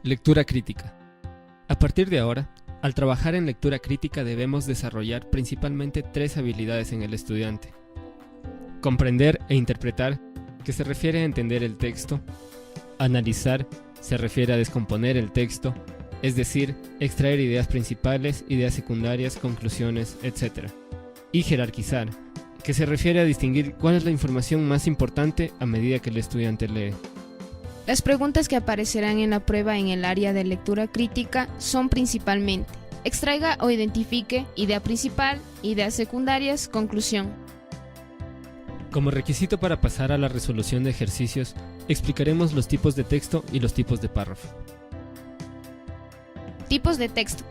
Lectura crítica. A partir de ahora, al trabajar en lectura crítica debemos desarrollar principalmente 3 habilidades en el estudiante. Comprender e interpretar, que se refiere a entender el texto. Analizar, se refiere a descomponer el texto, es decir, extraer ideas principales, ideas secundarias, conclusiones, etc. Y jerarquizar, que se refiere a distinguir cuál es la información más importante a medida que el estudiante lee. Las preguntas que aparecerán en la prueba en el área de lectura crítica son principalmente: extraiga o identifique idea principal, ideas secundarias, conclusión. Como requisito para pasar a la resolución de ejercicios, explicaremos los tipos de texto y los tipos de párrafo. Tipos de texto.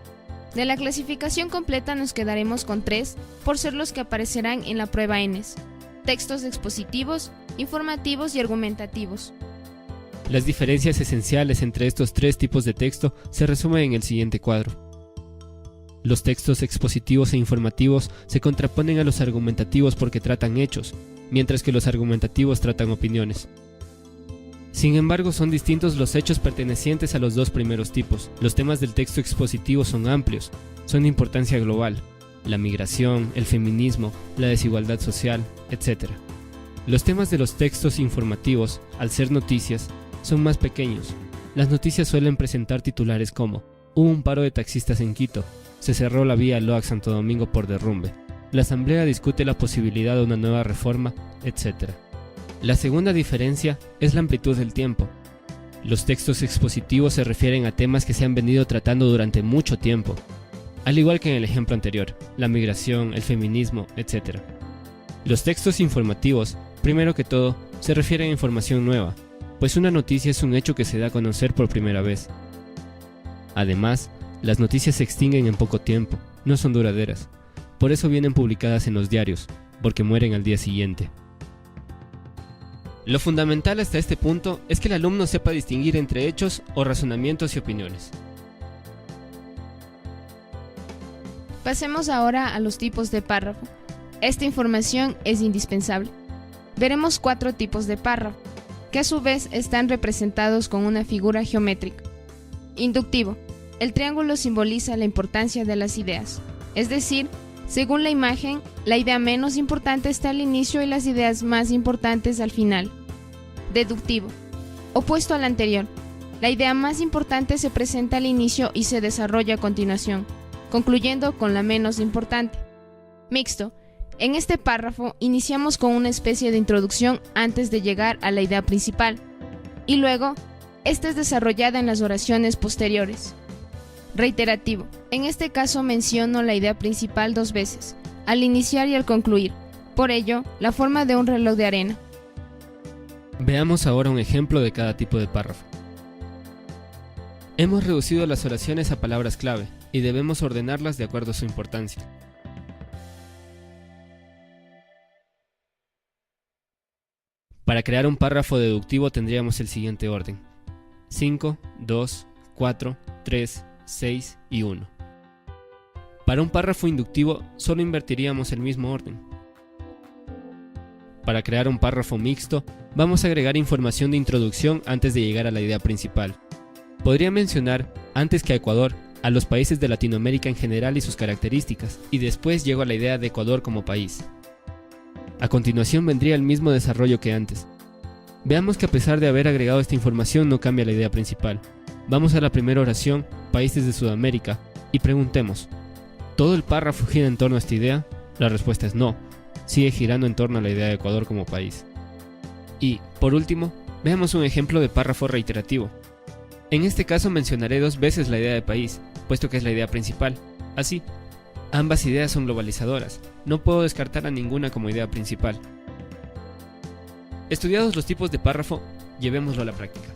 De la clasificación completa nos quedaremos con 3 por ser los que aparecerán en la prueba ENES: textos expositivos, informativos y argumentativos. Las diferencias esenciales entre estos 3 tipos de texto se resumen en el siguiente cuadro. Los textos expositivos e informativos se contraponen a los argumentativos porque tratan hechos, mientras que los argumentativos tratan opiniones. Sin embargo, son distintos los hechos pertenecientes a los 2 primeros tipos. Los temas del texto expositivo son amplios, son de importancia global: la migración, el feminismo, la desigualdad social, etc. Los temas de los textos informativos, al ser noticias, son más pequeños. Las noticias suelen presentar titulares como: hubo un paro de taxistas en Quito, se cerró la vía Loax-Santo Domingo por derrumbe, la asamblea discute la posibilidad de una nueva reforma, etc. La segunda diferencia es la amplitud del tiempo. Los textos expositivos se refieren a temas que se han venido tratando durante mucho tiempo, al igual que en el ejemplo anterior, la migración, el feminismo, etc. Los textos informativos, primero que todo, se refieren a información nueva, pues una noticia es un hecho que se da a conocer por primera vez. Además, las noticias se extinguen en poco tiempo, no son duraderas. Por eso vienen publicadas en los diarios, porque mueren al día siguiente. Lo fundamental hasta este punto es que el alumno sepa distinguir entre hechos o razonamientos y opiniones. Pasemos ahora a los tipos de párrafo. Esta información es indispensable. Veremos 4 tipos de párrafo, que a su vez están representados con una figura geométrica. Inductivo. El triángulo simboliza la importancia de las ideas, es decir, según la imagen, la idea menos importante está al inicio y las ideas más importantes al final. Deductivo. Opuesto al anterior. La idea más importante se presenta al inicio y se desarrolla a continuación, concluyendo con la menos importante. Mixto. En este párrafo iniciamos con una especie de introducción antes de llegar a la idea principal, y luego, esta es desarrollada en las oraciones posteriores. Reiterativo. En este caso menciono la idea principal 2 veces, al iniciar y al concluir, por ello, la forma de un reloj de arena. Veamos ahora un ejemplo de cada tipo de párrafo. Hemos reducido las oraciones a palabras clave, y debemos ordenarlas de acuerdo a su importancia. Para crear un párrafo deductivo tendríamos el siguiente orden: 5, 2, 4, 3, 6 y 1. Para un párrafo inductivo solo invertiríamos el mismo orden. Para crear un párrafo mixto, vamos a agregar información de introducción antes de llegar a la idea principal. Podría mencionar, antes que a Ecuador, a los países de Latinoamérica en general y sus características, y después llego a la idea de Ecuador como país. A continuación vendría el mismo desarrollo que antes. Veamos que a pesar de haber agregado esta información no cambia la idea principal. Vamos a la primera oración, países de Sudamérica, y preguntemos: ¿todo el párrafo gira en torno a esta idea? La respuesta es no, sigue girando en torno a la idea de Ecuador como país. Y, por último, veamos un ejemplo de párrafo reiterativo. En este caso mencionaré 2 veces la idea de país, puesto que es la idea principal. Así, ambas ideas son globalizadoras, no puedo descartar a ninguna como idea principal. Estudiados los tipos de párrafo, llevémoslo a la práctica.